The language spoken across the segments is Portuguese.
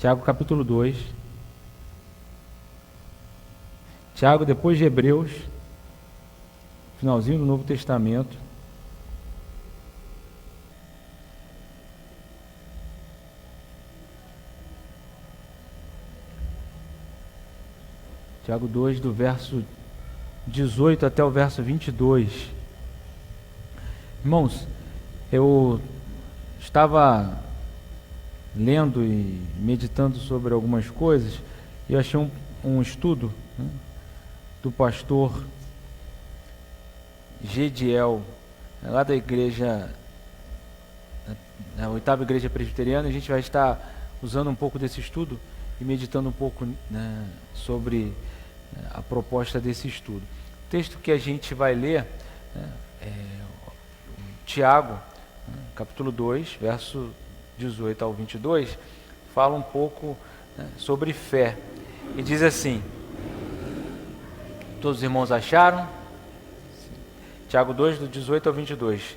Tiago capítulo 2. Tiago depois de Hebreus, finalzinho do Novo Testamento. Tiago 2, do verso 18 até o verso 22. Irmãos, eu estava lendo e meditando sobre algumas coisas e eu achei um estudo, né, do pastor Gediel, lá da igreja, a 8ª Igreja Presbiteriana. A gente vai estar usando um pouco desse estudo e meditando um pouco, né, sobre a proposta desse estudo. O texto que a gente vai ler, né, Tiago, né, capítulo 2, verso 18 ao 22, fala um pouco, né, sobre fé. E diz assim: todos os irmãos acharam? Tiago 2, do 18 ao 22.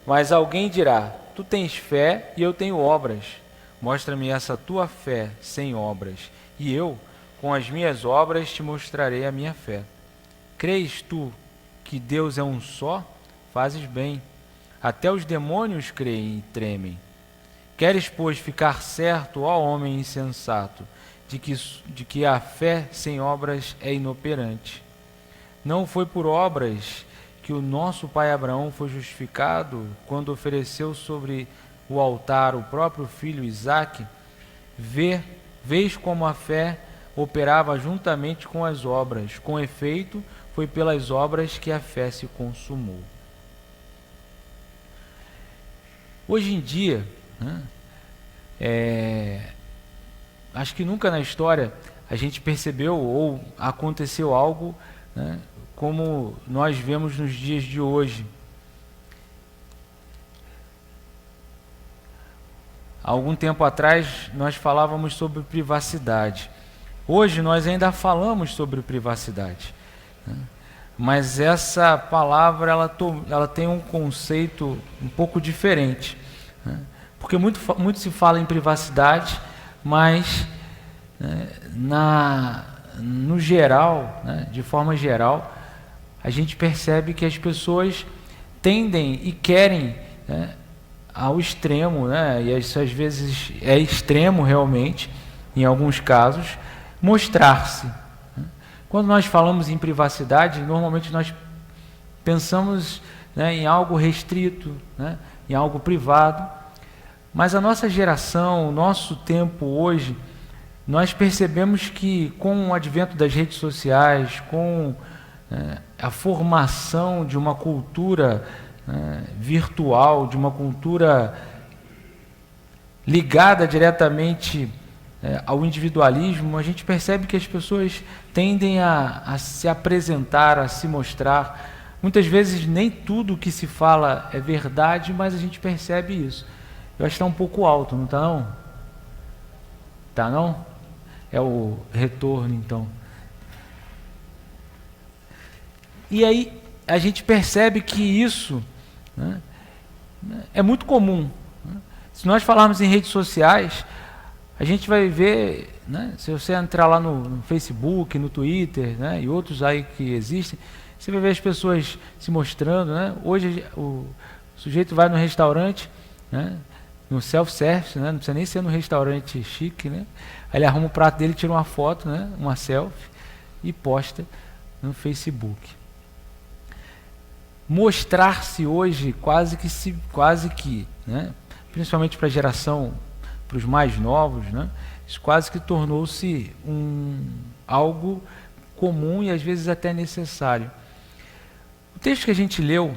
Mas alguém dirá: tu tens fé e eu tenho obras. Mostra-me essa tua fé sem obras, e eu, com as minhas obras, te mostrarei a minha fé. Crês tu que Deus é um só? Fazes bem. Até os demônios creem e tremem. Queres, pois, ficar certo, ó homem insensato, de que a fé sem obras é inoperante. Não foi por obras que o nosso pai Abraão foi justificado quando ofereceu sobre o altar o próprio filho Isaque? Vês como a fé operava juntamente com as obras. Com efeito, foi pelas obras que a fé se consumou. Hoje em dia, né, acho que nunca na história a gente percebeu ou aconteceu algo, né, como nós vemos nos dias de hoje. Há algum tempo atrás nós falávamos sobre privacidade. Hoje nós ainda falamos sobre privacidade, né? Mas essa palavra ela tem um conceito um pouco diferente, né? Porque muito se fala em privacidade, mas, né, no geral, né, de forma geral, a gente percebe que as pessoas tendem e querem, né, ao extremo, né, e isso às vezes é extremo realmente, em alguns casos, mostrar-se. Quando nós falamos em privacidade, normalmente nós pensamos, né, em algo restrito, né, em algo privado, mas a nossa geração, o nosso tempo hoje, nós percebemos que com o advento das redes sociais, com a formação de uma cultura, virtual, de uma cultura ligada diretamente ao individualismo, a gente percebe que as pessoas tendem a se apresentar, a se mostrar. Muitas vezes nem tudo o que se fala é verdade, mas a gente percebe isso. Eu acho que está um pouco alto, não está não? Está não? É o retorno, então. E aí a gente percebe que isso, né, é muito comum, né? Se nós falarmos em redes sociais, a gente vai ver, né, se você entrar lá no Facebook, no Twitter, né, e outros aí que existem, você vai ver as pessoas se mostrando, né? Hoje o sujeito vai no restaurante, né, no self-service, né, não precisa nem ser no restaurante chique, né? Aí ele arruma o prato dele, tira uma foto, né, uma selfie, e posta no Facebook. Mostrar-se hoje quase que, né, principalmente para a geração, para os mais novos, né, isso quase que tornou-se algo comum e às vezes até necessário. O texto que a gente leu,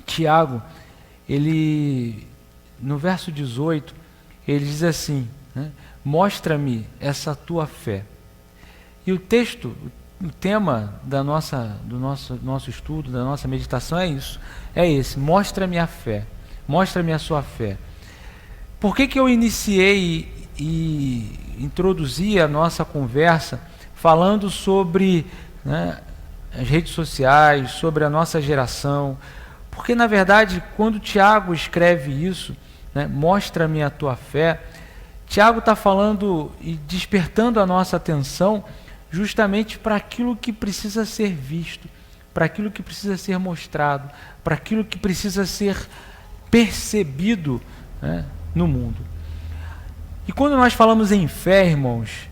Tiago, ele, no verso 18, ele diz assim, né, mostra-me essa tua fé. E o texto, o tema do nosso estudo, da nossa meditação é isso, é esse: mostra-me a fé, mostra-me a sua fé. Por que eu iniciei e introduzi a nossa conversa falando sobre, né, as redes sociais, sobre a nossa geração? Porque, na verdade, quando Tiago escreve isso, né, mostra-me a tua fé, Tiago está falando e despertando a nossa atenção justamente para aquilo que precisa ser visto, para aquilo que precisa ser mostrado, para aquilo que precisa ser percebido, né, no mundo. E quando nós falamos em fé, irmãos,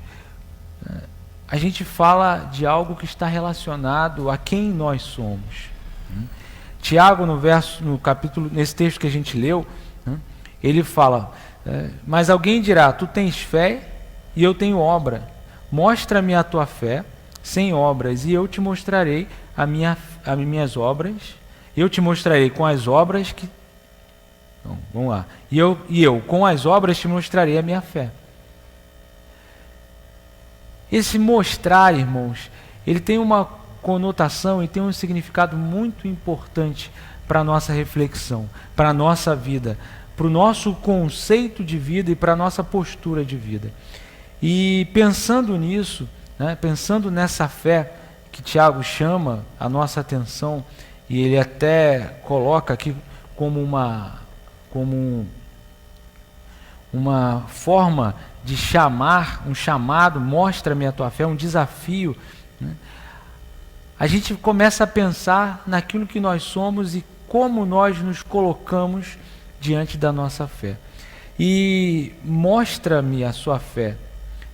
a gente fala de algo que está relacionado a quem nós somos. Tiago, no capítulo, nesse texto que a gente leu, ele fala: mas alguém dirá, tu tens fé e eu tenho obra. Mostra-me a tua fé sem obras e eu te mostrarei as minhas obras. Eu te mostrarei com as obras que... Então, vamos lá. E eu com as obras te mostrarei a minha fé. Esse mostrar, irmãos, ele tem uma conotação e tem um significado muito importante para a nossa reflexão, para a nossa vida, para o nosso conceito de vida e para a nossa postura de vida. E pensando nisso, né, pensando nessa fé que Tiago chama a nossa atenção, e ele até coloca aqui como uma forma de chamar, um chamado, mostra-me a tua fé, um desafio, né? A gente começa a pensar naquilo que nós somos e como nós nos colocamos diante da nossa fé. E mostra-me a sua fé.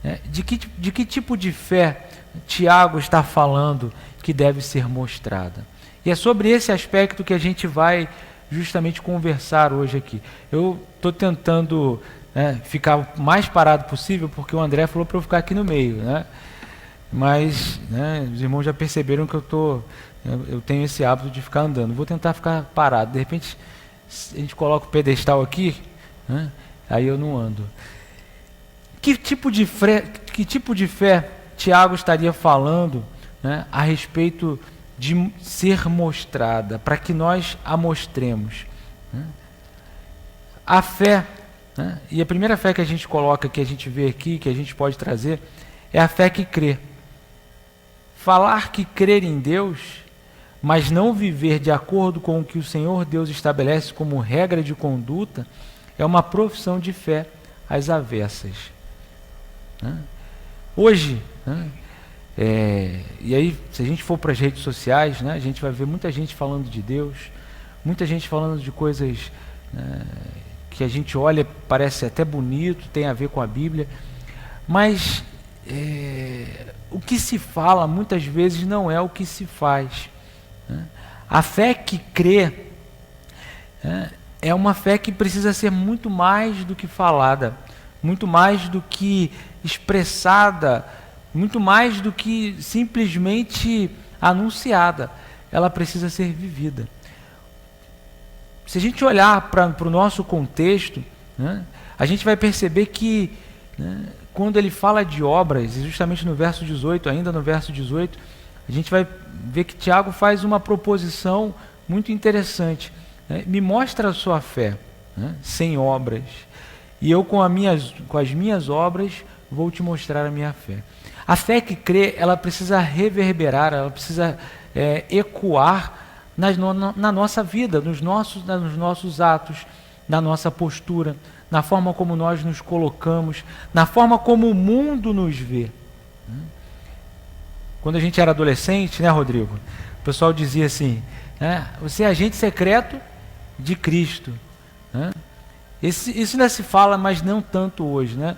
Né? De que tipo de fé Tiago está falando que deve ser mostrada? E é sobre esse aspecto que a gente vai justamente conversar hoje aqui. Eu estou tentando ficar o mais parado possível, porque o André falou para eu ficar aqui no meio, né? Mas, né, os irmãos já perceberam que eu tenho esse hábito de ficar andando. Vou tentar ficar parado. De repente, a gente coloca o pedestal aqui, né, aí eu não ando. Que tipo de fé Tiago estaria falando, né, a respeito de ser mostrada, para que nós a mostremos, né? A fé, né, e a primeira fé que a gente coloca, que a gente vê aqui, que a gente pode trazer, é a fé que crê. Falar que crer em Deus, mas não viver de acordo com o que o Senhor Deus estabelece como regra de conduta, é uma profissão de fé às avessas. Né? Hoje, né, e aí, se a gente for para as redes sociais, né, a gente vai ver muita gente falando de Deus, muita gente falando de coisas, né, que a gente olha, parece até bonito, tem a ver com a Bíblia, mas o que se fala muitas vezes não é o que se faz. Né? A fé que crê é uma fé que precisa ser muito mais do que falada, muito mais do que expressada, muito mais do que simplesmente anunciada. Ela precisa ser vivida. Se a gente olhar para o nosso contexto, né, a gente vai perceber que, né, quando ele fala de obras, e justamente no verso 18, ainda no verso 18, a gente vai ver que Tiago faz uma proposição muito interessante. Né? Me mostra a sua fé, né, sem obras, e eu com as minhas obras vou te mostrar a minha fé. A fé que crê, ela precisa reverberar, ela precisa ecoar na nossa vida, nos nossos atos, na nossa postura, na forma como nós nos colocamos, na forma como o mundo nos vê. Quando a gente era adolescente, né, Rodrigo? O pessoal dizia assim, né, você é agente secreto de Cristo. Né? Isso ainda se fala, mas não tanto hoje, né?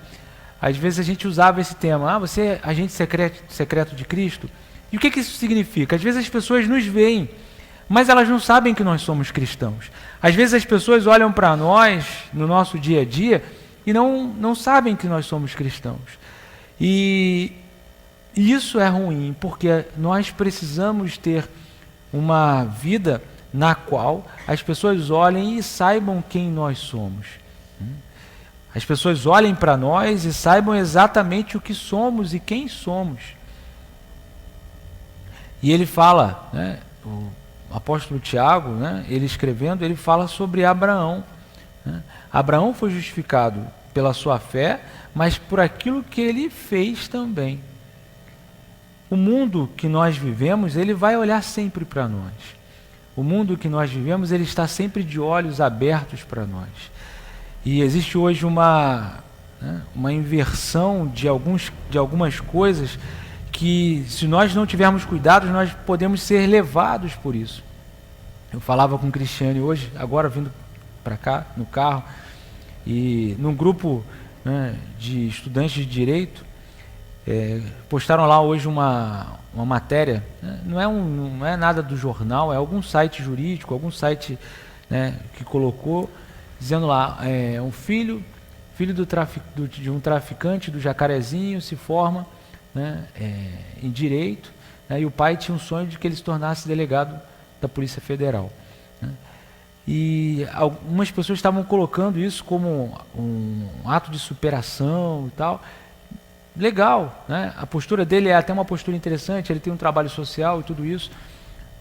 Às vezes a gente usava esse tema, você é agente secreto de Cristo. E o que isso significa? Às vezes as pessoas nos veem, mas elas não sabem que nós somos cristãos. Às vezes as pessoas olham para nós, no nosso dia a dia, e não sabem que nós somos cristãos. E isso é ruim, porque nós precisamos ter uma vida na qual as pessoas olhem e saibam quem nós somos. As pessoas olhem para nós e saibam exatamente o que somos e quem somos. E ele fala, né, o apóstolo Tiago, né, ele escrevendo, ele fala sobre Abraão. Né? Abraão foi justificado pela sua fé, mas por aquilo que ele fez também. O mundo que nós vivemos, ele vai olhar sempre para nós. O mundo que nós vivemos, ele está sempre de olhos abertos para nós. E existe hoje uma né? Uma inversão de algumas coisas que, se nós não tivermos cuidado, nós podemos ser levados por isso. Eu falava com o Cristiane hoje, agora vindo para cá, no carro, e num grupo, né, de estudantes de direito, postaram lá hoje uma matéria, né, não é nada do jornal, é algum site jurídico, algum site, né, que colocou, dizendo lá, um filho de um traficante do Jacarezinho se forma, né, em direito, né, e o pai tinha um sonho de que ele se tornasse delegado da Polícia Federal, né? E algumas pessoas estavam colocando isso como um ato de superação e tal. Legal, né? A postura dele é até uma postura interessante, ele tem um trabalho social e tudo isso,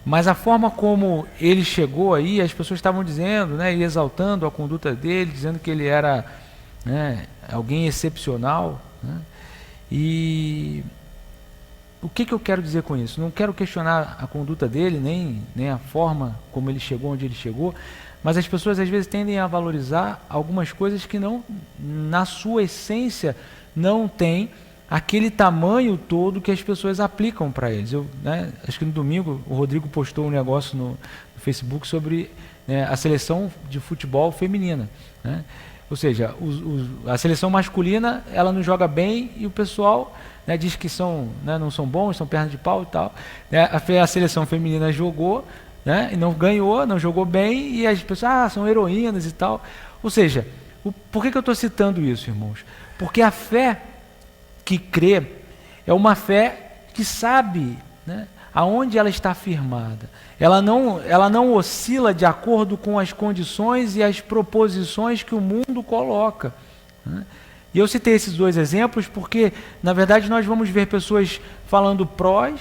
mas a forma como ele chegou aí, as pessoas estavam dizendo, né, e exaltando a conduta dele, dizendo que ele era, né, alguém excepcional, né? E o que eu quero dizer com isso? Não quero questionar a conduta dele, nem a forma como ele chegou onde ele chegou, mas as pessoas às vezes tendem a valorizar algumas coisas que não, na sua essência, não tem aquele tamanho todo que as pessoas aplicam para eles. Né, acho que no domingo o Rodrigo postou um negócio no Facebook sobre, né, a seleção de futebol feminina, né? Ou seja, a seleção masculina, ela não joga bem e o pessoal, né, diz que não são bons, são pernas de pau e tal, né? A seleção feminina jogou, né, e não ganhou, não jogou bem, e as pessoas, são heroínas e tal. Ou seja, por que eu estou citando isso, irmãos? Porque a fé que crê é uma fé que sabe, né, aonde ela está firmada. Ela não oscila de acordo com as condições e as proposições que o mundo coloca, né? E eu citei esses dois exemplos porque, na verdade, nós vamos ver pessoas falando prós,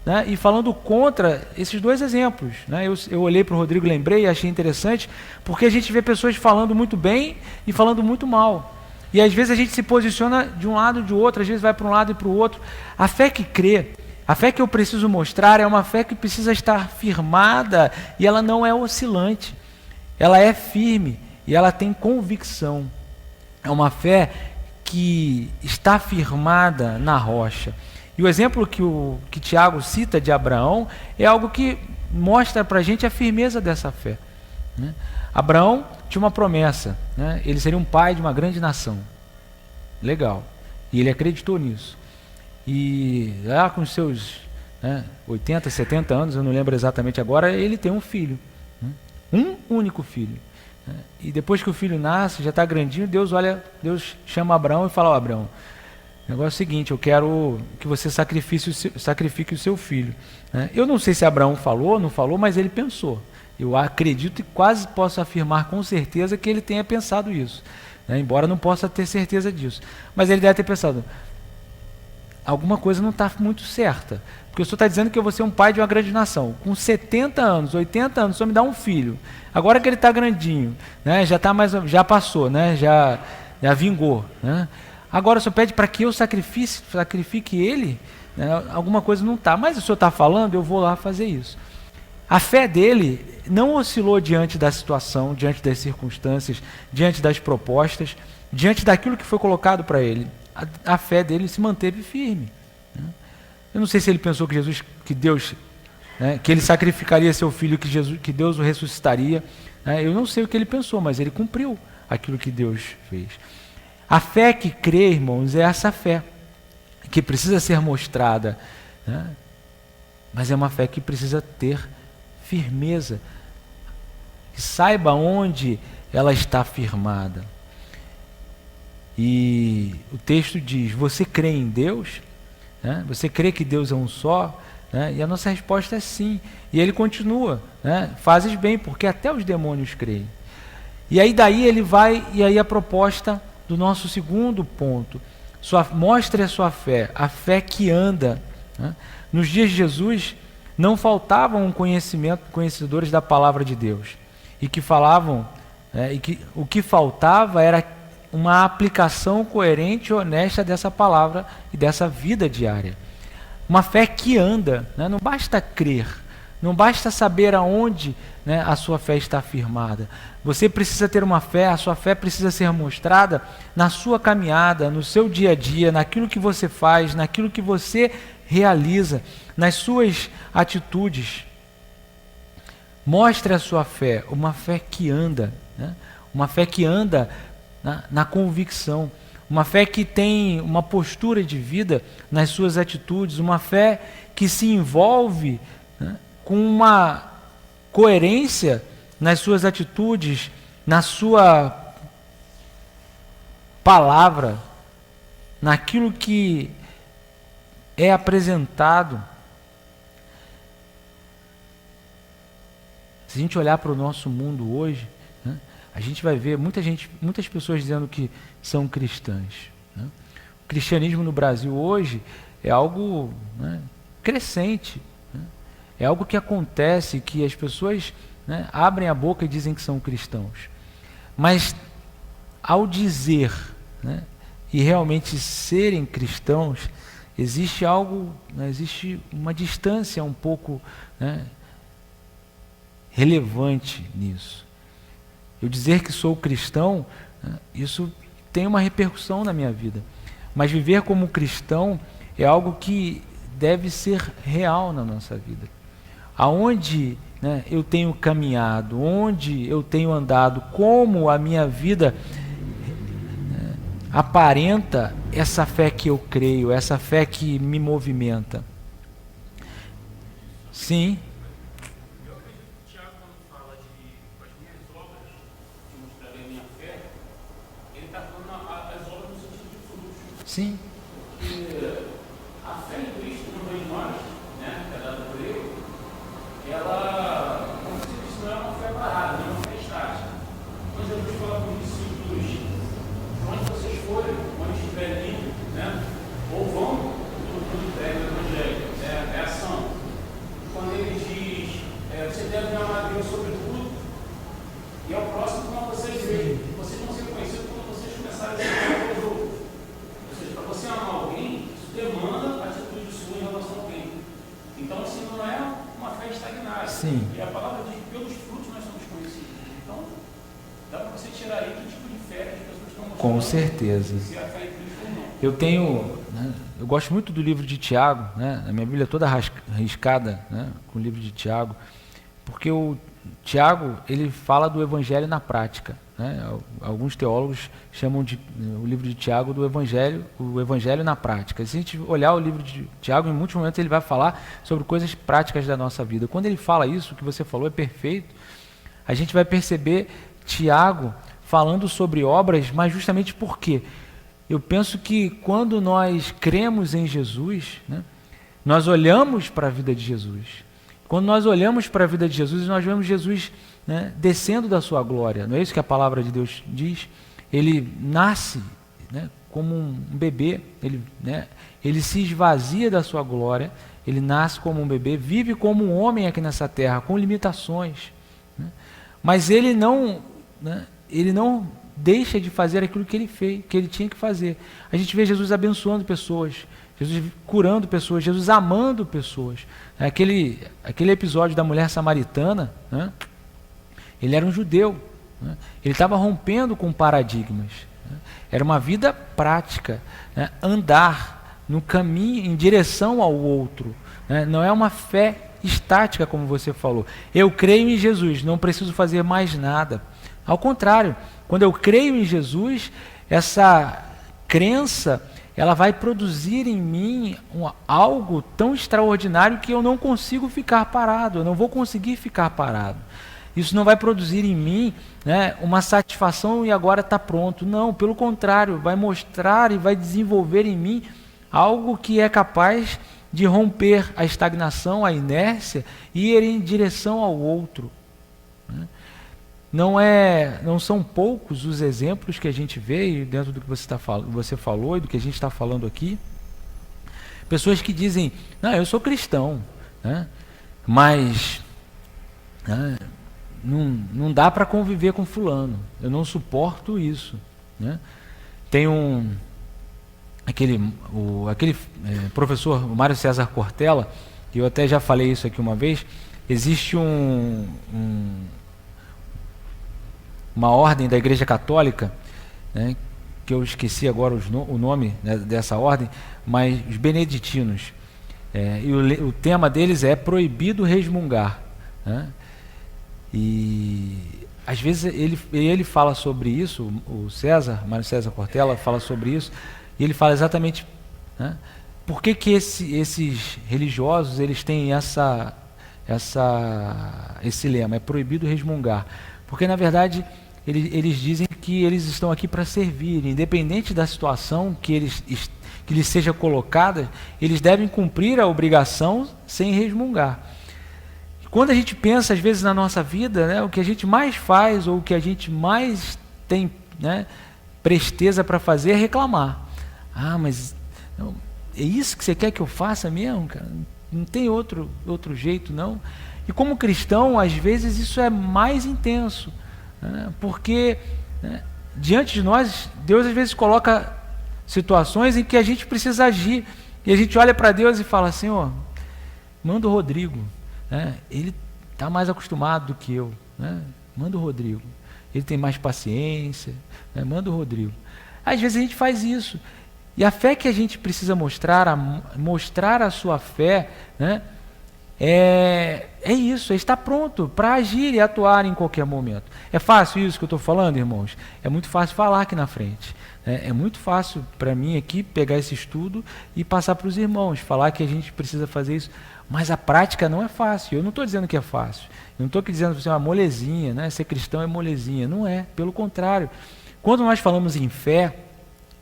né, e falando contra esses dois exemplos, né? Eu olhei para o Rodrigo, lembrei e achei interessante, porque a gente vê pessoas falando muito bem e falando muito mal. E às vezes a gente se posiciona de um lado ou de outro, às vezes vai para um lado e para o outro. A fé que crê, a fé que eu preciso mostrar é uma fé que precisa estar firmada e ela não é oscilante. Ela é firme e ela tem convicção. É uma fé que está firmada na rocha. E o exemplo que Tiago cita de Abraão é algo que mostra para a gente a firmeza dessa fé, né? Abraão tinha uma promessa, né? Ele seria um pai de uma grande nação. Legal. E ele acreditou nisso. E lá com os seus, né, 80, 70 anos, eu não lembro exatamente agora, ele tem um filho, né? Um único filho, né? E depois que o filho nasce, já está grandinho, Deus chama Abraão e fala: Abraão, o negócio é o seguinte, eu quero que você sacrifique o seu filho, né? Eu não sei se Abraão falou, não falou, mas ele pensou. Eu acredito e quase posso afirmar com certeza que ele tenha pensado isso, né? Embora não possa ter certeza disso. Mas ele deve ter pensado, alguma coisa não está muito certa, porque o senhor está dizendo que eu vou ser um pai de uma grande nação, com 70 anos, 80 anos, o senhor me dá um filho, agora que ele está grandinho, né? Já passou, né? Já vingou, né? Agora o senhor pede para que eu sacrifique ele, né? Alguma coisa não está, mas o senhor está falando, eu vou lá fazer isso. A fé dele não oscilou diante da situação, diante das circunstâncias, diante das propostas, diante daquilo que foi colocado para ele. A fé dele se manteve firme, né? Eu não sei se ele pensou que Deus, né, que ele sacrificaria seu filho, que Deus o ressuscitaria, né? Eu não sei o que ele pensou, mas ele cumpriu aquilo que Deus fez. A fé que crê, irmãos, é essa fé que precisa ser mostrada, né? Mas é uma fé que precisa ter firmeza, que saiba onde ela está firmada. E o texto diz: você crê em Deus, né? Você crê que Deus é um só, né? E a nossa resposta é sim. E ele continua, né? Fazes bem, porque até os demônios creem. E aí daí ele vai, e aí a proposta do nosso segundo ponto: mostre a sua fé, a fé que anda, né? Nos dias de Jesus não faltavam conhecedores da palavra de Deus, e que falavam, né, o que faltava era uma aplicação coerente e honesta dessa palavra e dessa vida diária. Uma fé que anda, né? Não basta crer, Não basta saber aonde, né, a sua fé está firmada. Você precisa ter uma fé, a sua fé precisa ser mostrada na sua caminhada, no seu dia a dia, naquilo que você faz, naquilo que você realiza, nas suas atitudes. Mostre a sua fé, uma fé que anda, né? Uma fé que anda na convicção, uma fé que tem uma postura de vida nas suas atitudes, uma fé que se envolve, né, com uma coerência nas suas atitudes, na sua palavra, naquilo que é apresentado. Se a gente olhar para o nosso mundo hoje, né, a gente vai ver muitas pessoas dizendo que são cristãs, né? O cristianismo no Brasil hoje é algo, né, crescente, né? É algo que acontece, que as pessoas, né, abrem a boca e dizem que são cristãos. Mas ao dizer, né, e realmente serem cristãos, existe algo, né, existe uma distância um pouco, né, relevante nisso. Eu dizer que sou cristão, né, isso tem uma repercussão na minha vida. Mas viver como cristão é algo que deve ser real na nossa vida. Aonde, né, eu tenho caminhado, onde eu tenho andado, como a minha vida, né, aparenta essa fé que eu creio, essa fé que me movimenta. Sim. Sim. A fé em Cristo não vem de nós, né, que é dada por Ele, ela, como se disse, não é uma fé parada, não é uma fé estática. Quando Jesus fala com os discípulos, onde vocês forem, onde estiverem indo, né, ou vão, tudo entregue no Evangelho, é ação. Quando ele diz, você deve amar a Deus sobre tudo, e ao próximo como vocês veem, vocês vão ser conhecidos quando vocês começarem a ser pelos outros. Para você amar alguém, isso demanda atitude sua em relação a alguém. Então, assim, não é uma fé estagnada. Sim. E a palavra diz que pelos frutos nós somos conhecidos. Então, dá para você tirar aí que tipo de fé que as pessoas estão mostrando. Com certeza. Se é a fé em Cristo ou não. Eu tenho, né, eu gosto muito do livro de Tiago, né, a minha Bíblia é toda riscada, né, com o livro de Tiago, porque o Tiago, ele fala do evangelho na prática, né? Alguns teólogos chamam o livro de Tiago do evangelho, o evangelho na prática. Se a gente olhar o livro de Tiago, em muitos momentos ele vai falar sobre coisas práticas da nossa vida. Quando ele fala isso, o que você falou é perfeito, a gente vai perceber Tiago falando sobre obras, mas justamente por quê? Eu penso que quando nós cremos em Jesus, né, nós olhamos para a vida de Jesus. Quando nós olhamos para a vida de Jesus, nós vemos Jesus, né, descendo da sua glória. Não é isso que a palavra de Deus diz? Ele nasce, né, como um bebê, ele se esvazia da sua glória, ele nasce como um bebê, vive como um homem aqui nessa terra, com limitações, né? Mas ele não deixa de fazer aquilo que ele fez, que ele tinha que fazer. A gente vê Jesus abençoando pessoas, Jesus curando pessoas, Jesus amando pessoas. Aquele episódio da mulher samaritana, né? Ele era um judeu, né? Ele estava rompendo com paradigmas, né? Era uma vida prática, né? Andar no caminho, em direção ao outro, né? Não é uma fé estática, como você falou. Eu creio em Jesus, não preciso fazer mais nada. Ao contrário, quando eu creio em Jesus, essa crença, ela vai produzir em mim algo tão extraordinário que eu não consigo ficar parado, eu não vou conseguir ficar parado. Isso não vai produzir em mim, né, uma satisfação e agora está pronto. Não, pelo contrário, vai mostrar e vai desenvolver em mim algo que é capaz de romper a estagnação, a inércia e ir em direção ao outro, né? Não são poucos os exemplos que a gente vê dentro do que você falou e do que a gente está falando aqui. Pessoas que dizem, não, eu sou cristão, né? Mas não dá para conviver com fulano, eu não suporto isso, né? Tem aquele professor Mário César Cortella, que eu até já falei isso aqui uma vez, existe uma ordem da Igreja Católica, né, que eu esqueci agora o nome, né, dessa ordem, mas os beneditinos. E o tema deles é proibido resmungar, né? E às vezes ele fala sobre isso, o Mário César Cortella fala sobre isso, e ele fala exatamente, né, por que esses religiosos eles têm esse lema, é proibido resmungar. Porque na verdade eles dizem que eles estão aqui para servir, independente da situação que lhes seja colocada, eles devem cumprir a obrigação sem resmungar. Quando a gente pensa, às vezes, na nossa vida, né, o que a gente mais faz, ou o que a gente mais tem, né, presteza para fazer é reclamar. Mas não, é isso que você quer que eu faça mesmo, cara? Não tem outro jeito, não. E como cristão, às vezes, isso é mais intenso, né, porque, né, diante de nós, Deus às vezes coloca situações em que a gente precisa agir, e a gente olha para Deus e fala assim, manda o Rodrigo, né? Ele está mais acostumado do que eu, né? Manda o Rodrigo, ele tem mais paciência, né? Manda o Rodrigo. Às vezes a gente faz isso, e a fé que a gente precisa mostrar a sua fé, né, é isso, é estar pronto para agir e atuar em qualquer momento. É fácil isso que eu estou falando, irmãos? É muito fácil falar aqui na frente. É muito fácil para mim aqui pegar esse estudo e passar para os irmãos, falar que a gente precisa fazer isso, mas a prática não é fácil. Eu não estou dizendo que é fácil, eu não estou aqui dizendo que é uma molezinha, né? Ser cristão é molezinha, não é, pelo contrário. Quando nós falamos em fé,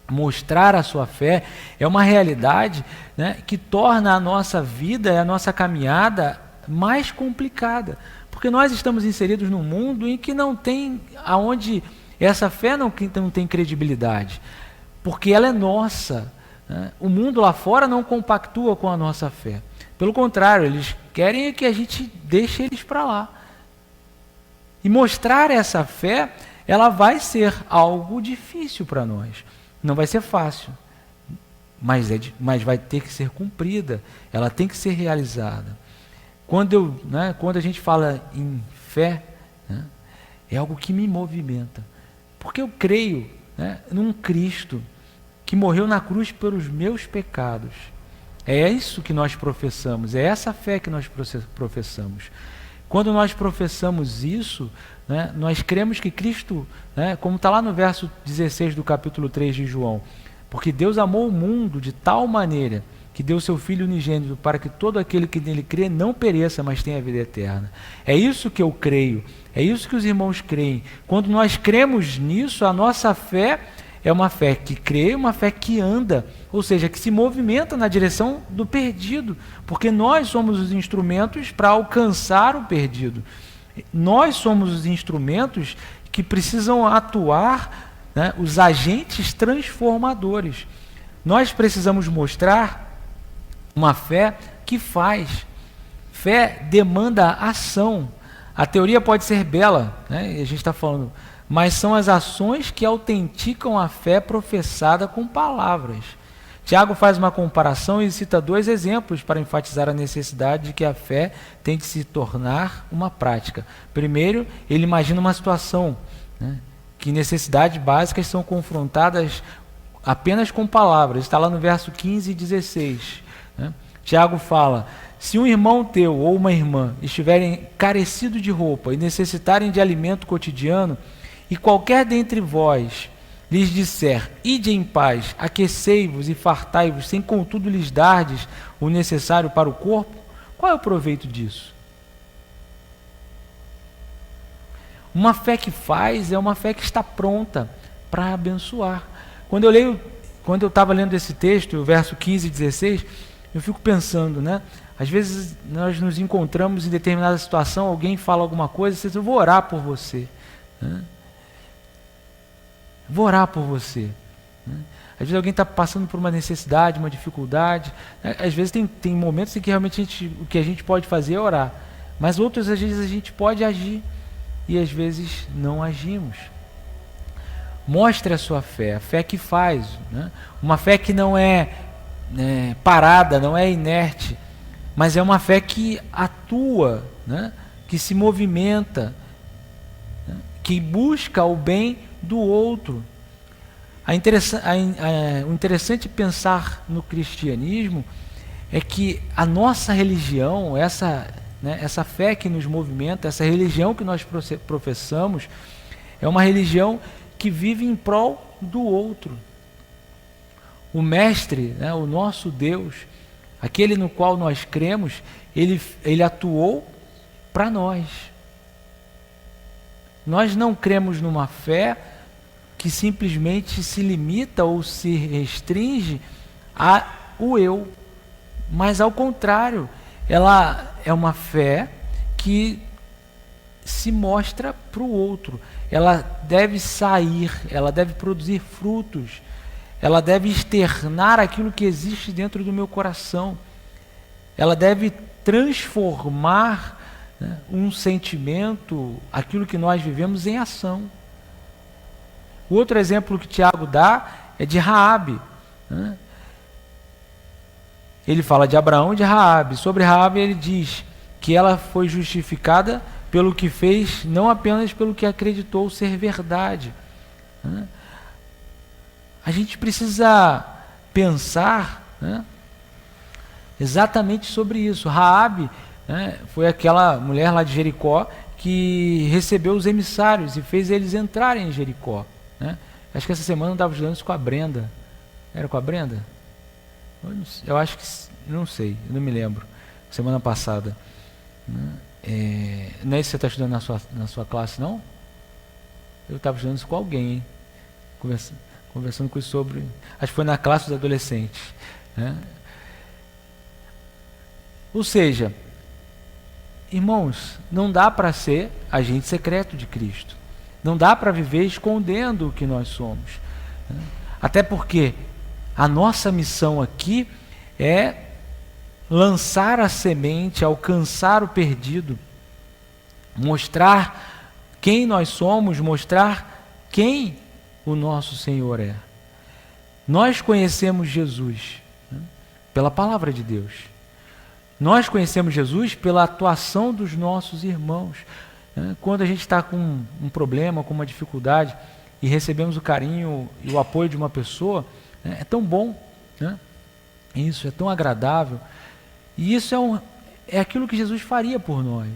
mostrar a sua fé é uma realidade, né, que torna a nossa vida e a nossa caminhada mais complicada, porque nós estamos inseridos num mundo em que não tem aonde essa fé não tem credibilidade, porque ela é nossa, né? O mundo lá fora não compactua com a nossa fé. Pelo contrário, eles querem que a gente deixe eles para lá. E mostrar essa fé, ela vai ser algo difícil para nós. Não vai ser fácil, mas vai ter que ser cumprida. Ela tem que ser realizada. Quando a gente fala em fé, né, é algo que me movimenta. Porque eu creio, né, num Cristo que morreu na cruz pelos meus pecados. É isso que nós professamos, é essa fé que nós professamos. Quando nós professamos isso, né, nós cremos que Cristo, né, como está lá no verso 16 do capítulo 3 de João, porque Deus amou o mundo de tal maneira que deu seu Filho unigênito para que todo aquele que nele crê não pereça, mas tenha a vida eterna. É isso que eu creio, é isso que os irmãos creem. Quando nós cremos nisso, a nossa fé é uma fé que crê, uma fé que anda, ou seja, que se movimenta na direção do perdido, porque nós somos os instrumentos para alcançar o perdido. Nós somos os instrumentos que precisam atuar, né, os agentes transformadores. Nós precisamos mostrar uma fé que faz. Fé demanda ação. A teoria pode ser bela, né, e a gente está falando, mas são as ações que autenticam a fé professada com palavras. Tiago faz uma comparação e cita 2 exemplos para enfatizar a necessidade de que a fé tem de se tornar uma prática. Primeiro, ele imagina uma situação, né, que necessidades básicas são confrontadas apenas com palavras. Está lá no verso 15 e 16. Né? Tiago fala: se um irmão teu ou uma irmã estiverem carecidos de roupa e necessitarem de alimento cotidiano, e qualquer dentre vós lhes disser, ide em paz, aquecei-vos e fartai-vos, sem contudo lhes dardes o necessário para o corpo, qual é o proveito disso? Uma fé que faz é uma fé que está pronta para abençoar. Quando eu estava lendo esse texto, o verso 15 e 16, eu fico pensando, né? Às vezes nós nos encontramos em determinada situação, alguém fala alguma coisa, você diz, eu vou orar por você, né? Vou orar por você, né? Às vezes alguém está passando por uma necessidade, uma dificuldade, né? Às vezes tem momentos em que realmente o que a gente pode fazer é orar, mas outros às vezes a gente pode agir e às vezes não agimos. Mostre a sua fé, a fé que faz, né? Uma fé que não é parada, não é inerte, mas é uma fé que atua, né? Que se movimenta, né? Que busca o bem do outro. O interessante pensar no cristianismo é que a nossa religião, essa fé que nos movimenta, essa religião que nós professamos, é uma religião que vive em prol do outro. O Mestre, né, o nosso Deus, aquele no qual nós cremos, ele atuou para nós. Nós não cremos numa fé que simplesmente se limita ou se restringe ao eu, mas ao contrário, ela é uma fé que se mostra para o outro. Ela deve sair, ela deve produzir frutos, ela deve externar aquilo que existe dentro do meu coração, ela deve transformar, né, um sentimento, aquilo que nós vivemos, em ação. O outro exemplo que Tiago dá é de Raabe, né? Ele fala de Abraão e de Raabe. Sobre Raabe ele diz que ela foi justificada pelo que fez, não apenas pelo que acreditou ser verdade, né? A gente precisa pensar, né, exatamente sobre isso. Raabe, né, foi aquela mulher lá de Jericó que recebeu os emissários e fez eles entrarem em Jericó, né? Acho que essa semana eu estava estudando isso com a Brenda. Era com a Brenda? Eu acho que, não sei, eu não me lembro. Semana passada, né? Não é isso que você está estudando na sua classe, não? Eu estava estudando isso com alguém, hein? Conversando com isso sobre... Acho que foi na classe dos adolescentes, né? Ou seja, irmãos, não dá para ser agente secreto de Cristo. Não dá para viver escondendo o que nós somos, né? Até porque a nossa missão aqui é lançar a semente, alcançar o perdido, mostrar quem nós somos, mostrar quem o nosso Senhor é. Nós conhecemos Jesus, né, pela palavra de Deus. Nós conhecemos Jesus pela atuação dos nossos irmãos. Quando a gente está com um problema, com uma dificuldade, e recebemos o carinho e o apoio de uma pessoa, né, é tão bom, né? Isso é tão agradável. E isso é aquilo que Jesus faria por nós.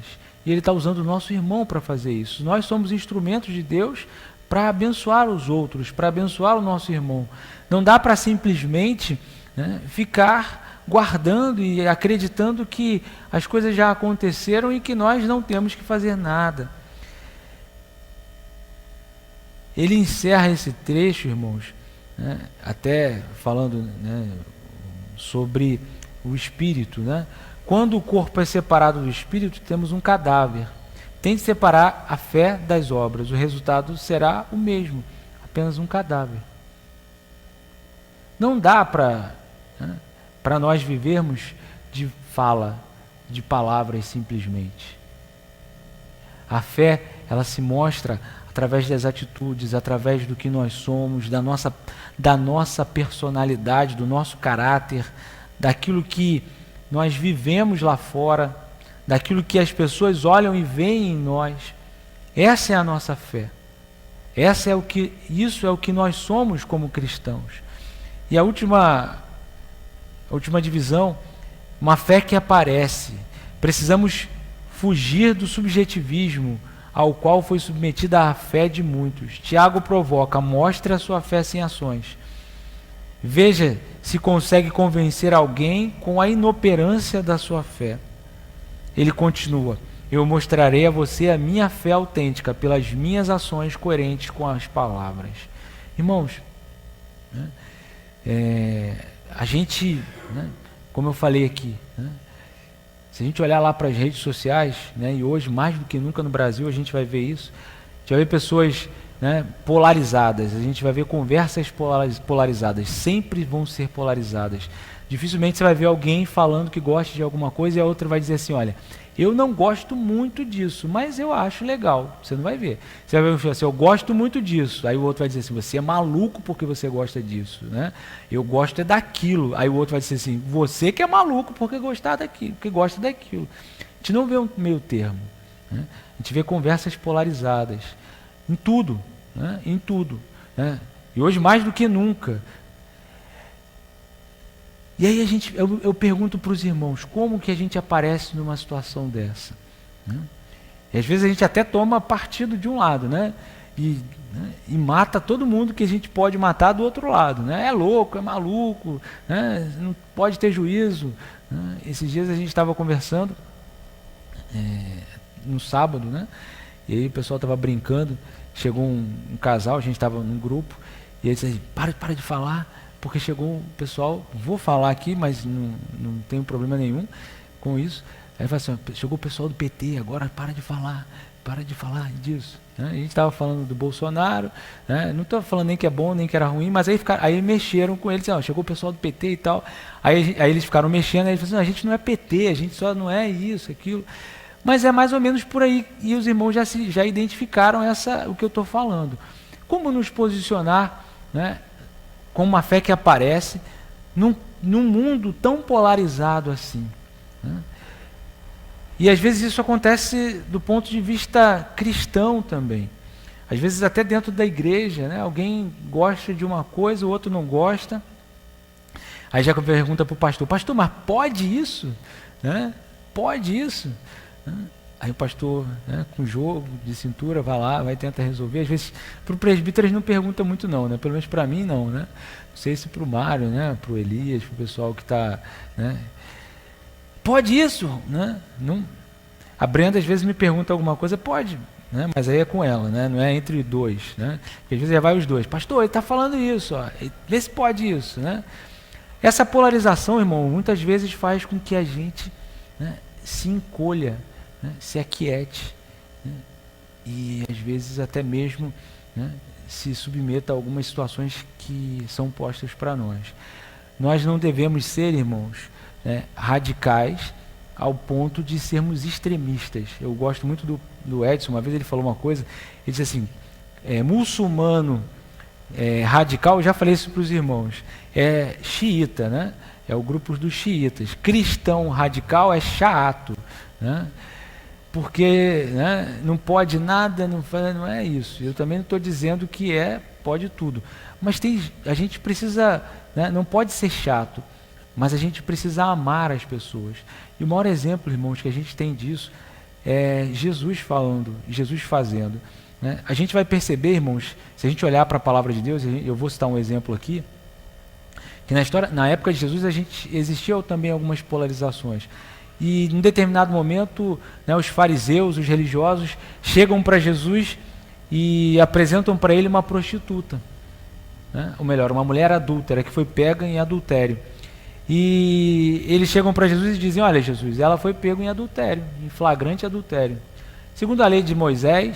E Ele está usando o nosso irmão para fazer isso. Nós somos instrumentos de Deus para abençoar os outros, para abençoar o nosso irmão. Não dá para simplesmente, né, ficar guardando e acreditando que as coisas já aconteceram e que nós não temos que fazer nada. Ele encerra esse trecho, irmãos, né, até falando, né, sobre o espírito, né? Quando o corpo é separado do espírito, temos um cadáver. Tente separar a fé das obras, o resultado será o mesmo, apenas um cadáver. Não dá para nós vivermos de fala, de palavras simplesmente. A fé, ela se mostra através das atitudes, através do que nós somos, da nossa personalidade, do nosso caráter, daquilo que nós vivemos lá fora, daquilo que as pessoas olham e veem em nós. Essa é a nossa fé. Isso é o que nós somos como cristãos. E a última divisão, uma fé que aparece. Precisamos fugir do subjetivismo ao qual foi submetida a fé de muitos. Tiago provoca: mostre a sua fé sem ações. Veja se consegue convencer alguém com a inoperância da sua fé. Ele continua: eu mostrarei a você a minha fé autêntica pelas minhas ações coerentes com as palavras. Irmãos, né, a gente, né, como eu falei aqui, né, se a gente olhar lá para as redes sociais, né, e hoje mais do que nunca no Brasil a gente vai ver isso, a gente vai ver pessoas, né, polarizadas, a gente vai ver conversas polarizadas, sempre vão ser polarizadas, Dificilmente você vai ver alguém falando que gosta de alguma coisa e a outra vai dizer assim, olha, eu não gosto muito disso, mas eu acho legal. Você não vai ver. Você vai ver assim, eu gosto muito disso. Aí o outro vai dizer assim, você é maluco porque você gosta disso, né? Eu gosto é daquilo. Aí o outro vai dizer assim, você que é maluco porque gostar daquilo, porque gosta daquilo. A gente não vê um meio termo, né? A gente vê conversas polarizadas em tudo, né? Em tudo, né? E hoje mais do que nunca. E aí eu pergunto para os irmãos, como que a gente aparece numa situação dessa? Né? E às vezes a gente até toma partido de um lado, né? E mata todo mundo que a gente pode matar do outro lado, né? É louco, é maluco, né? Não pode ter juízo, né? Esses dias a gente estava conversando, no sábado, né? E aí o pessoal estava brincando, chegou um casal, a gente estava num grupo, e eles disseram, para de falar, porque chegou o pessoal, vou falar aqui, mas não tenho problema nenhum com isso. Aí fala assim, chegou o pessoal do PT, agora para de falar disso. Né? A gente estava falando do Bolsonaro, né? Não estou falando nem que é bom, nem que era ruim, mas aí mexeram com eles, chegou o pessoal do PT e tal. Aí eles ficaram mexendo, aí eles falaram assim, a gente não é PT, a gente só não é isso, aquilo. Mas é mais ou menos por aí, e os irmãos já identificaram o que eu estou falando. Como nos posicionar, né, com uma fé que aparece num mundo tão polarizado assim, né? E às vezes isso acontece do ponto de vista cristão também. Às vezes até dentro da igreja, né? Alguém gosta de uma coisa, o outro não gosta. Aí já pergunta para o pastor, mas pode isso? Né? Pode isso? Né? Aí o pastor, né, com jogo de cintura, vai lá, vai tentar resolver. Às vezes, para o presbítero, eles não perguntam muito não, né? Pelo menos para mim não, né? Não sei se para o Mário, né? Para o Elias, para o pessoal que está... Né? Pode isso? Né? Não. A Brenda às vezes me pergunta alguma coisa, pode, né? Mas aí é com ela, né? Não é entre dois. Né? Porque às vezes já vai os dois. Pastor, ele está falando isso, ó. Vê se pode isso. Né? Essa polarização, irmão, muitas vezes faz com que a gente, né, se encolha, né, se aquiete, né, e às vezes até mesmo, né, se submeta a algumas situações que são postas para nós. Nós não devemos ser, irmãos, né, radicais ao ponto de sermos extremistas. Eu gosto muito do Edson, uma vez ele falou uma coisa, ele disse assim, muçulmano radical, eu já falei isso para os irmãos, é xiita, né? É o grupo dos xiitas. Cristão radical é chato, né? Porque, né, não pode nada, não é isso. Eu também não estou dizendo que pode tudo. Mas a gente precisa, né, não pode ser chato, mas a gente precisa amar as pessoas. E o maior exemplo, irmãos, que a gente tem disso é Jesus falando, Jesus fazendo. Né? A gente vai perceber, irmãos, se a gente olhar para a palavra de Deus, eu vou citar um exemplo aqui, que na época de Jesus existiam também algumas polarizações. E em determinado momento, né, os fariseus, os religiosos, chegam para Jesus e apresentam para ele uma prostituta. Né? Ou melhor, uma mulher adúltera que foi pega em adultério. E eles chegam para Jesus e dizem, olha Jesus, ela foi pega em adultério, em flagrante adultério. Segundo a lei de Moisés,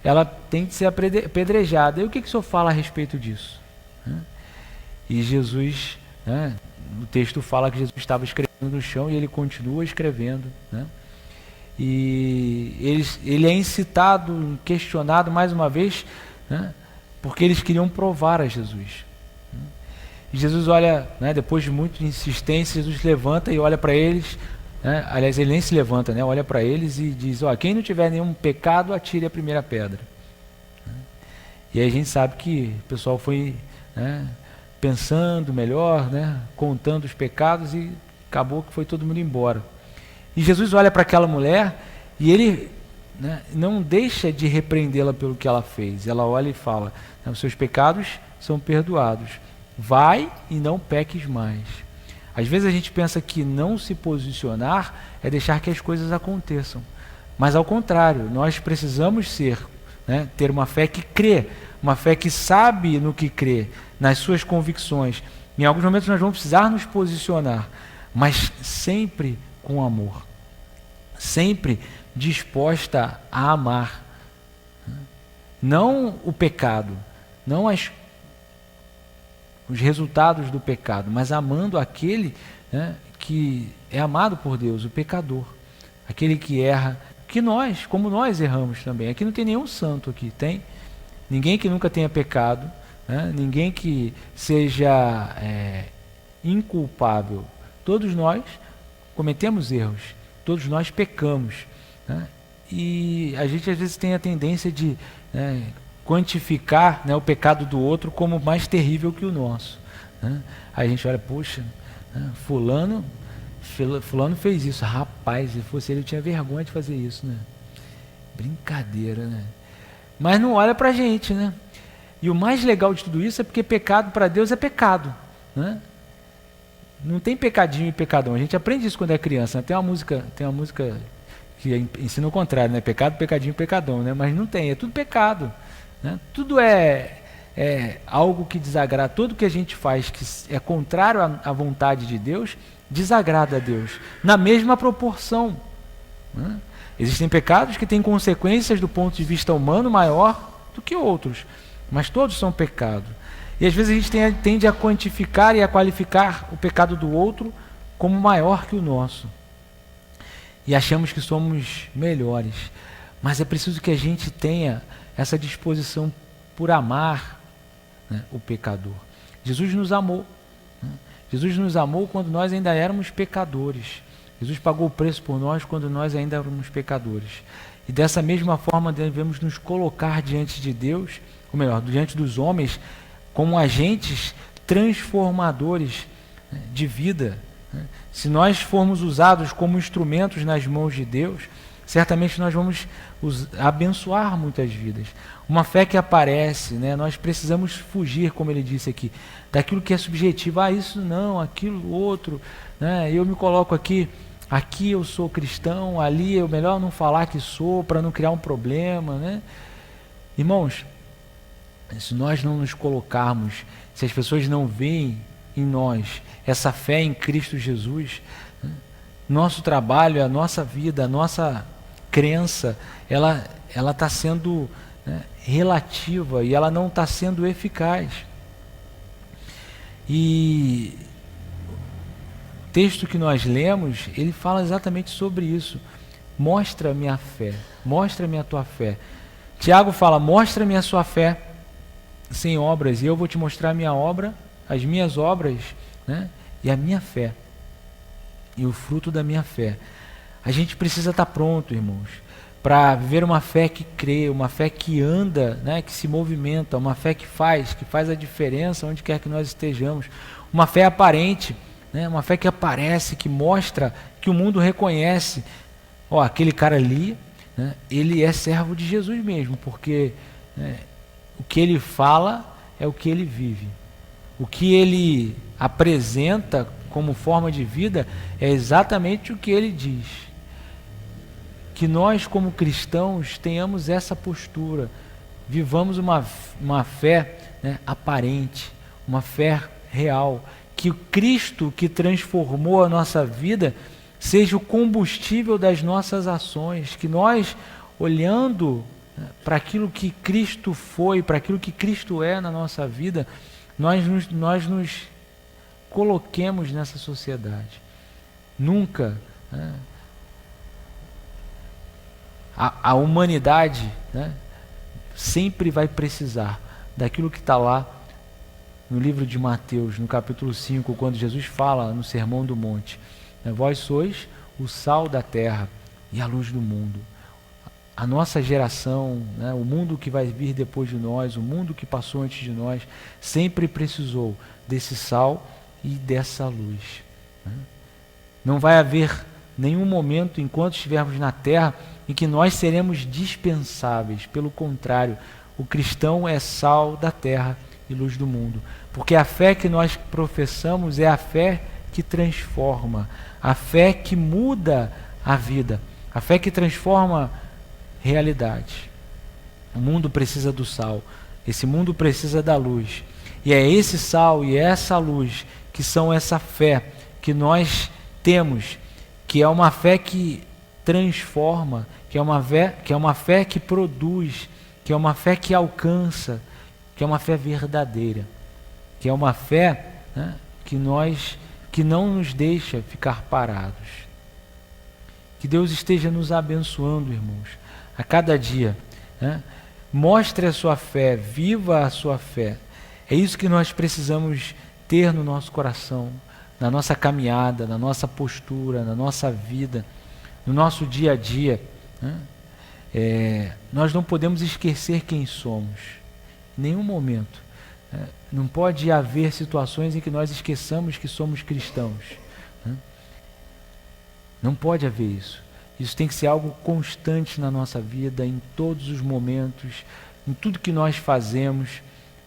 ela tem que ser apedrejada. E o que o senhor fala a respeito disso? E Jesus, né, o texto fala que Jesus estava escrevendo no chão e ele continua escrevendo. Né? E ele é incitado, questionado mais uma vez, né, porque eles queriam provar a Jesus. E Jesus olha, né, depois de muita insistência, Jesus levanta e olha para eles, né, aliás, ele nem se levanta, né, olha para eles e diz, quem não tiver nenhum pecado, atire a primeira pedra. E aí a gente sabe que o pessoal foi, né, pensando melhor, né, contando os pecados e acabou que foi todo mundo embora. E Jesus olha para aquela mulher e ele, né, não deixa de repreendê-la pelo que ela fez. Ela olha e fala, os seus pecados são perdoados. Vai e não peques mais. Às vezes a gente pensa que não se posicionar é deixar que as coisas aconteçam. Mas ao contrário, nós precisamos ser, né, ter uma fé que crê, uma fé que sabe no que crê, nas suas convicções. Em alguns momentos nós vamos precisar nos posicionar, mas sempre com amor, sempre disposta a amar. Não o pecado, não as os resultados do pecado, mas amando aquele, né, que é amado por Deus, o pecador, aquele que erra, que nós, como nós erramos também. Aqui não tem nenhum santo aqui, tem? Ninguém que nunca tenha pecado, né? Ninguém que seja inculpável. Todos nós cometemos erros, todos nós pecamos, né? E a gente às vezes tem a tendência de quantificar, né, o pecado do outro como mais terrível que o nosso, né? Aí a gente olha, poxa, né, fulano fez isso, rapaz, se fosse ele eu tinha vergonha de fazer isso, né? Brincadeira, né? Mas não olha pra gente, né? E o mais legal de tudo isso é porque pecado para Deus é pecado, né? Não tem pecadinho e pecadão. A gente aprende isso quando é criança, né? Tem uma música que ensina o contrário, né? Pecado, pecadinho, pecadão, né? Mas não tem, é tudo pecado, né? Tudo é algo que desagrada. Tudo que a gente faz que é contrário à vontade de Deus desagrada a Deus, na mesma proporção, né? Existem pecados que têm consequências do ponto de vista humano maior do que outros, mas todos são pecados. E às vezes a gente tende a quantificar e a qualificar o pecado do outro como maior que o nosso. E achamos que somos melhores. Mas é preciso que a gente tenha essa disposição por amar, né, o pecador. Jesus nos amou, né? Jesus nos amou quando nós ainda éramos pecadores. Jesus pagou o preço por nós quando nós ainda éramos pecadores. E dessa mesma forma devemos nos colocar diante de Deus, ou melhor, diante dos homens, como agentes transformadores, né, de vida, né? Se nós formos usados como instrumentos nas mãos de Deus, certamente nós vamos abençoar muitas vidas. Uma fé que aparece, né? Nós precisamos fugir, como ele disse aqui, daquilo que é subjetivo. Isso não, aquilo outro, né? Eu me coloco aqui eu sou cristão, ali é melhor não falar que sou, para não criar um problema, né? Irmãos, se nós não nos colocarmos, se as pessoas não veem em nós essa fé em Cristo Jesus, né, nosso trabalho, a nossa vida, a nossa crença, ela está sendo, né, relativa, e ela não está sendo eficaz. E o texto que nós lemos, ele fala exatamente sobre isso. Mostra-me a fé, mostra-me a tua fé. Tiago fala, mostra-me a sua fé sem obras, e eu vou te mostrar a minha obra, as minhas obras, né, e a minha fé, e o fruto da minha fé. A gente precisa estar pronto, irmãos, para viver uma fé que crê, uma fé que anda, né, que se movimenta, uma fé que faz a diferença onde quer que nós estejamos, uma fé aparente, né, uma fé que aparece, que mostra, que o mundo reconhece, aquele cara ali, né, ele é servo de Jesus mesmo, porque, né, o que ele fala é o que ele vive. O que ele apresenta como forma de vida é exatamente o que ele diz. Que nós, como cristãos, tenhamos essa postura, vivamos uma fé, né, aparente, uma fé real, que o Cristo que transformou a nossa vida seja o combustível das nossas ações, que nós, olhando, né, para aquilo que Cristo foi, para aquilo que Cristo é na nossa vida, nós nos coloquemos nessa sociedade. Nunca, né, a humanidade, né, sempre vai precisar daquilo que está lá no livro de Mateus, no capítulo 5, quando Jesus fala no Sermão do Monte, né, vós sois o sal da terra e a luz do mundo. A nossa geração, né, o mundo que vai vir depois de nós, o mundo que passou antes de nós, sempre precisou desse sal e dessa luz, né? Não vai haver nenhum momento, enquanto estivermos na terra, em que nós seremos dispensáveis. Pelo contrário, o cristão é sal da terra e luz do mundo, porque a fé que nós professamos é a fé que transforma, a fé que muda a vida, a fé que transforma realidade. O mundo precisa do sal, esse mundo precisa da luz, e é esse sal e essa luz que são essa fé que nós temos, que é uma fé que transforma, que é uma fé que produz, que é uma fé que alcança, que é uma fé verdadeira. que é uma fé, né, que não nos deixa ficar parados. Que Deus esteja nos abençoando, irmãos, a cada dia, né? Mostre a sua fé, viva a sua fé. É isso que nós precisamos ter no nosso coração, na nossa caminhada, na nossa postura, na nossa vida, no nosso dia a dia, né? Nós não podemos esquecer quem somos, em nenhum momento. Não pode haver situações em que nós esqueçamos que somos cristãos, né? Não pode haver isso. Isso tem que ser algo constante na nossa vida, em todos os momentos, em tudo que nós fazemos,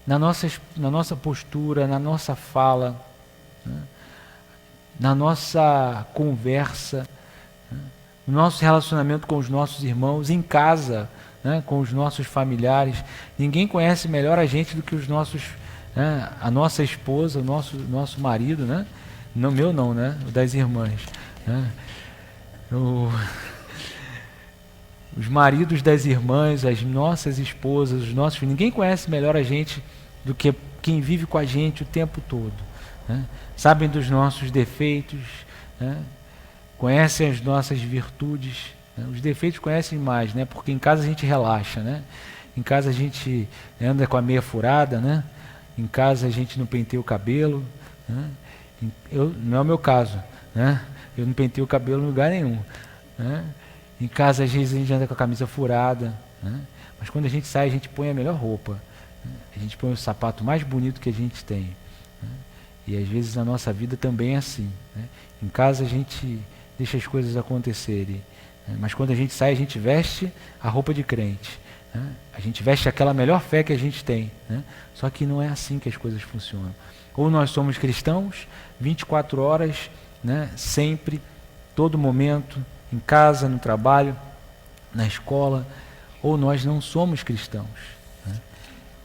na nossa postura, na nossa fala, né? Na nossa conversa, né? No nosso relacionamento com os nossos irmãos, em casa, né? Com os nossos familiares. Ninguém conhece melhor a gente do que os nossos, né? A nossa esposa, o nosso marido, né? Não, meu não, né? O das irmãs, né? Os maridos das irmãs, as nossas esposas, os nossos filhos, ninguém conhece melhor a gente do que quem vive com a gente o tempo todo, né? Sabem dos nossos defeitos, né? Conhecem as nossas virtudes, né? Os defeitos conhecem mais, né? Porque em casa a gente relaxa, né? Em casa a gente anda com a meia furada, né? Em casa a gente não penteia o cabelo, né? Não é o meu caso, né? Eu não penteio o cabelo em lugar nenhum, né? Em casa, às vezes, a gente anda com a camisa furada, né? Mas quando a gente sai, a gente põe a melhor roupa, né? A gente põe o sapato mais bonito que a gente tem, né? E às vezes na nossa vida também é assim, né? Em casa a gente deixa as coisas acontecerem, né? Mas quando a gente sai, a gente veste a roupa de crente, né? A gente veste aquela melhor fé que a gente tem, né? Só que não é assim que as coisas funcionam. Ou nós somos cristãos 24 horas, né? Sempre, todo momento, em casa, no trabalho, na escola, ou nós não somos cristãos, né?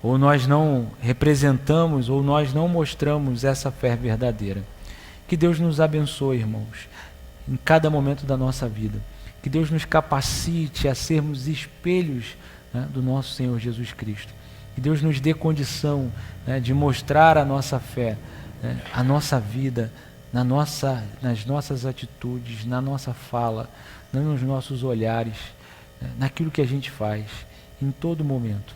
Ou nós não representamos, ou nós não mostramos essa fé verdadeira. Que Deus nos abençoe, irmãos, em cada momento da nossa vida. Que Deus nos capacite a sermos espelhos, né, do nosso Senhor Jesus Cristo. Que Deus nos dê condição, né, de mostrar a nossa fé, né, a nossa vida, nas nossas atitudes, na nossa fala, nos nossos olhares, né, naquilo que a gente faz, em todo momento,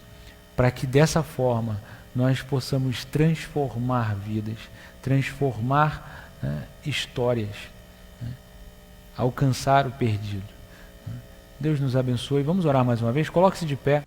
para que dessa forma nós possamos transformar vidas, transformar, né, histórias, né, alcançar o perdido. Deus nos abençoe. Vamos orar mais uma vez? Coloque-se de pé.